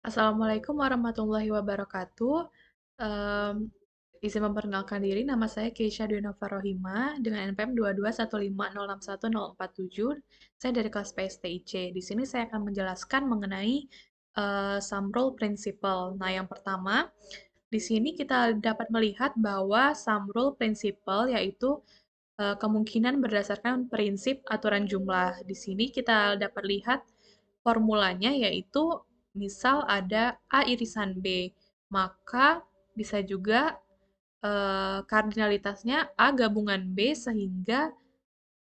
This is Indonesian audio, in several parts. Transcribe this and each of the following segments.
Assalamualaikum warahmatullahi wabarakatuh. Em, izin memperkenalkan diri, nama saya Keisha Dwi Rohima dengan NPM 221506147. Saya dari kelas PSTIC. Di sini saya akan menjelaskan mengenai some rule principle. Nah, yang pertama, di sini kita dapat melihat bahwa some rule principle yaitu kemungkinan berdasarkan prinsip aturan jumlah. Di sini kita dapat lihat formulanya yaitu misal ada A irisan B, maka bisa juga kardinalitasnya A gabungan B sehingga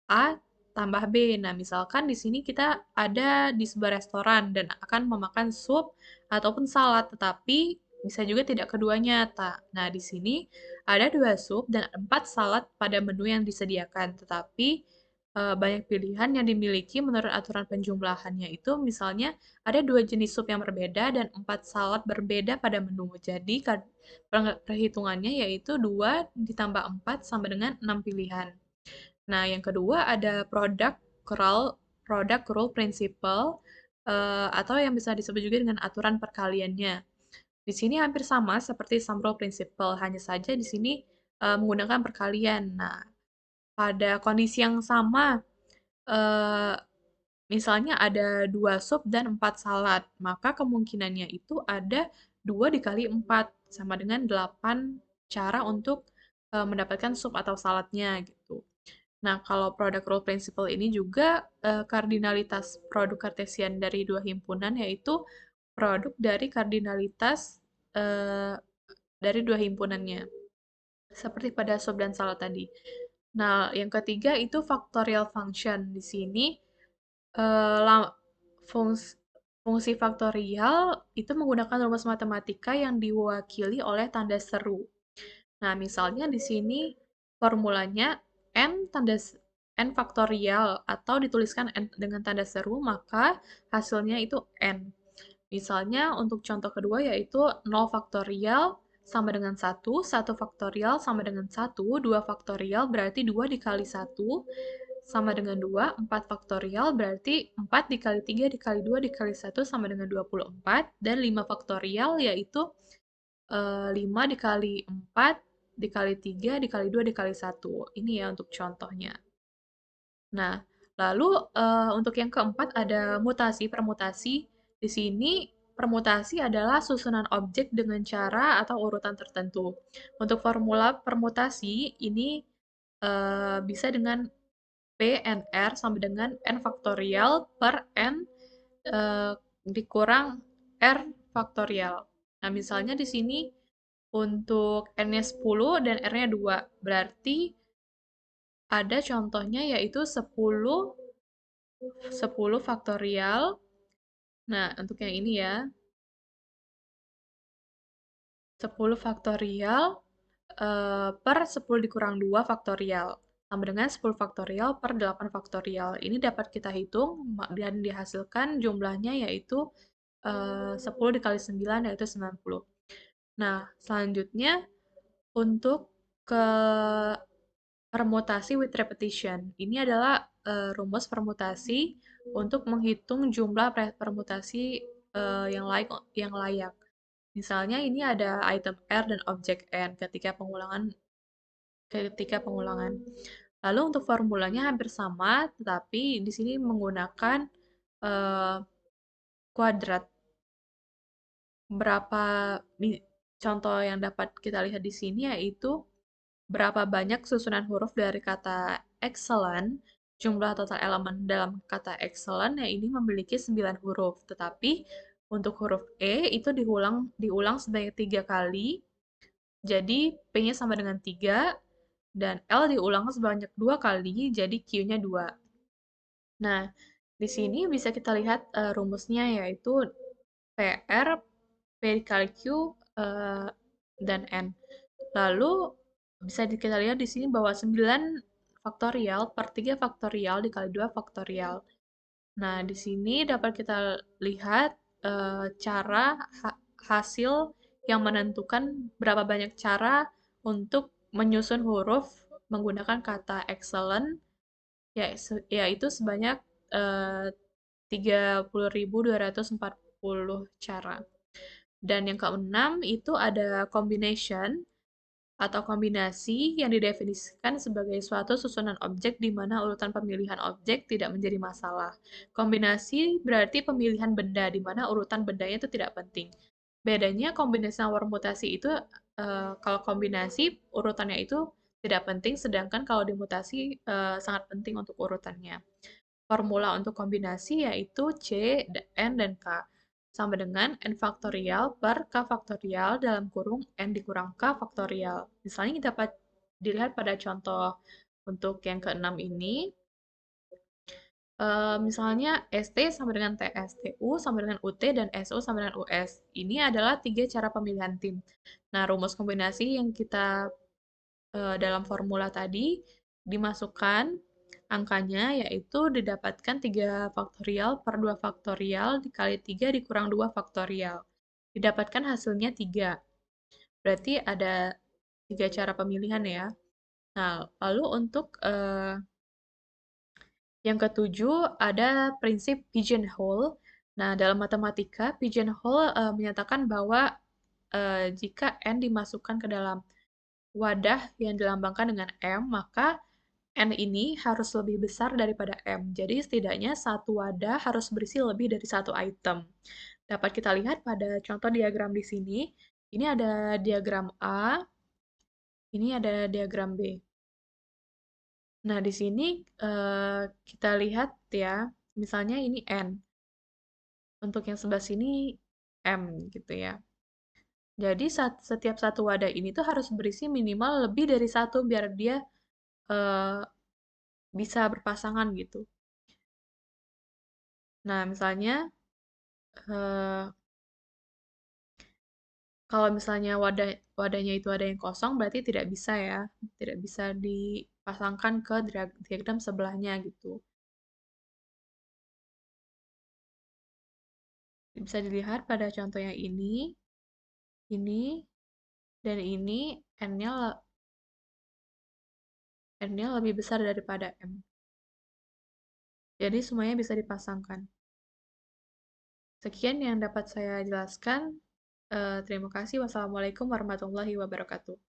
A tambah B. Nah, misalkan di sini kita ada di sebuah restoran dan akan memakan sup ataupun salad, tetapi bisa juga tidak keduanya. Nah, di sini ada 2 sup dan 4 salad pada menu yang disediakan, tetapi banyak pilihan yang dimiliki menurut aturan penjumlahannya itu misalnya ada 2 jenis sup yang berbeda dan 4 salad berbeda pada menu. Jadi perhitungannya yaitu 2 ditambah 4 sama dengan 6 pilihan. Nah, yang kedua ada product rule principle atau yang bisa disebut juga dengan aturan perkaliannya. Di sini hampir sama seperti sum rule principle, hanya saja di sini menggunakan perkalian. Nah, pada kondisi yang sama, eh, misalnya ada 2 sup dan 4 salad, maka kemungkinannya itu ada 2 dikali 4 sama dengan 8 cara untuk mendapatkan sup atau saladnya gitu. Nah, kalau produk rule principle ini juga kardinalitas produk kartesian dari dua himpunan yaitu produk dari kardinalitas eh, dari dua himpunannya. Seperti pada sub dan salad tadi. Nah, yang ketiga itu factorial function. Di sini eh, la- fungs- fungsi faktorial itu menggunakan rumus matematika yang diwakili oleh tanda seru. Nah, misalnya di sini formulanya n faktorial atau dituliskan n dengan tanda seru, maka hasilnya itu n. Misalnya untuk contoh kedua yaitu 0 faktorial sama dengan 1 faktorial sama dengan 1, 2 faktorial berarti 2 dikali 1 sama dengan 2, 4 faktorial berarti 4 dikali 3 dikali 2 dikali 1 sama dengan 24, dan 5 faktorial yaitu 5 dikali 4 dikali 3 dikali 2 dikali 1. Ini ya untuk contohnya. Nah, lalu untuk yang keempat ada mutasi permutasi. Di sini permutasi adalah susunan objek dengan cara atau urutan tertentu. Untuk formula permutasi ini bisa dengan P n R sama dengan n faktorial per n eh, dikurang R faktorial. Nah, misalnya di sini untuk n-nya 10 dan R-nya 2. Berarti ada contohnya yaitu 10 faktorial. Nah, untuk yang ini ya, 10 faktorial per 10 dikurang 2 faktorial. Sama dengan 10 faktorial per 8 faktorial. Ini dapat kita hitung dan dihasilkan jumlahnya yaitu 10 dikali 9 yaitu 90. Nah, selanjutnya untuk ke permutasi with repetition. Ini adalah rumus permutasi untuk menghitung jumlah permutasi yang layak. Misalnya ini ada item R dan objek N ketika pengulangan. Lalu untuk formulanya hampir sama, tetapi di sini menggunakan eh, kuadrat. Berapa contoh yang dapat kita lihat di sini yaitu berapa banyak susunan huruf dari kata excellent, jumlah total elemen dalam kata excellent yang ini memiliki 9 huruf. Tetapi untuk huruf E itu diulang sebanyak 3 kali, jadi P-nya sama dengan 3, dan L diulang sebanyak 2 kali, jadi Q-nya 2. Nah, di sini bisa kita lihat rumusnya yaitu PR, P dikali Q, eh, dan N. Lalu bisa kita lihat di sini bahwa 9 faktorial per 3 faktorial dikali 2 faktorial. Nah, di sini dapat kita lihat cara hasil yang menentukan berapa banyak cara untuk menyusun huruf menggunakan kata excellent, yaitu sebanyak 30.240 cara. Dan yang keenam itu ada combination atau kombinasi yang didefinisikan sebagai suatu susunan objek di mana urutan pemilihan objek tidak menjadi masalah. Kombinasi berarti pemilihan benda di mana urutan bendanya itu tidak penting. Bedanya kombinasi sama permutasi itu kalau kombinasi urutannya itu tidak penting, sedangkan kalau dimutasi sangat penting untuk urutannya. Formula untuk kombinasi yaitu C, N, dan K. Sama dengan N faktorial per K faktorial dalam kurung N dikurang K faktorial. Misalnya kita dapat dilihat pada contoh untuk yang keenam ini, misalnya ST sama dengan TS, TU sama dengan UT, dan SU sama dengan US. Ini adalah tiga cara pemilihan tim. Nah, rumus kombinasi yang kita dalam formula tadi dimasukkan angkanya, yaitu didapatkan 3 faktorial per 2 faktorial dikali 3 dikurang 2 faktorial. Didapatkan hasilnya 3. Berarti ada 3 cara pemilihan ya. Nah, lalu untuk yang ketujuh ada prinsip pigeonhole. Nah, dalam matematika, pigeonhole menyatakan bahwa jika N dimasukkan ke dalam wadah yang dilambangkan dengan M, maka N ini harus lebih besar daripada M. Jadi setidaknya satu wadah harus berisi lebih dari satu item. Dapat kita lihat pada contoh diagram di sini. Ini ada diagram A, ini ada diagram B. Nah, di sini kita lihat ya, misalnya ini N. Untuk yang sebelah sini M gitu ya. Jadi setiap satu wadah ini tuh harus berisi minimal lebih dari satu biar dia eh, bisa berpasangan gitu. Nah, misalnya eh, kalau misalnya wadahnya itu ada yang kosong, berarti tidak bisa ya, tidak bisa dipasangkan ke diagram sebelahnya gitu. Bisa dilihat pada contoh yang ini, dan ini N-nya lebih besar daripada M. Jadi semuanya bisa dipasangkan. Sekian yang dapat saya jelaskan. Terima kasih. Wassalamualaikum warahmatullahi wabarakatuh.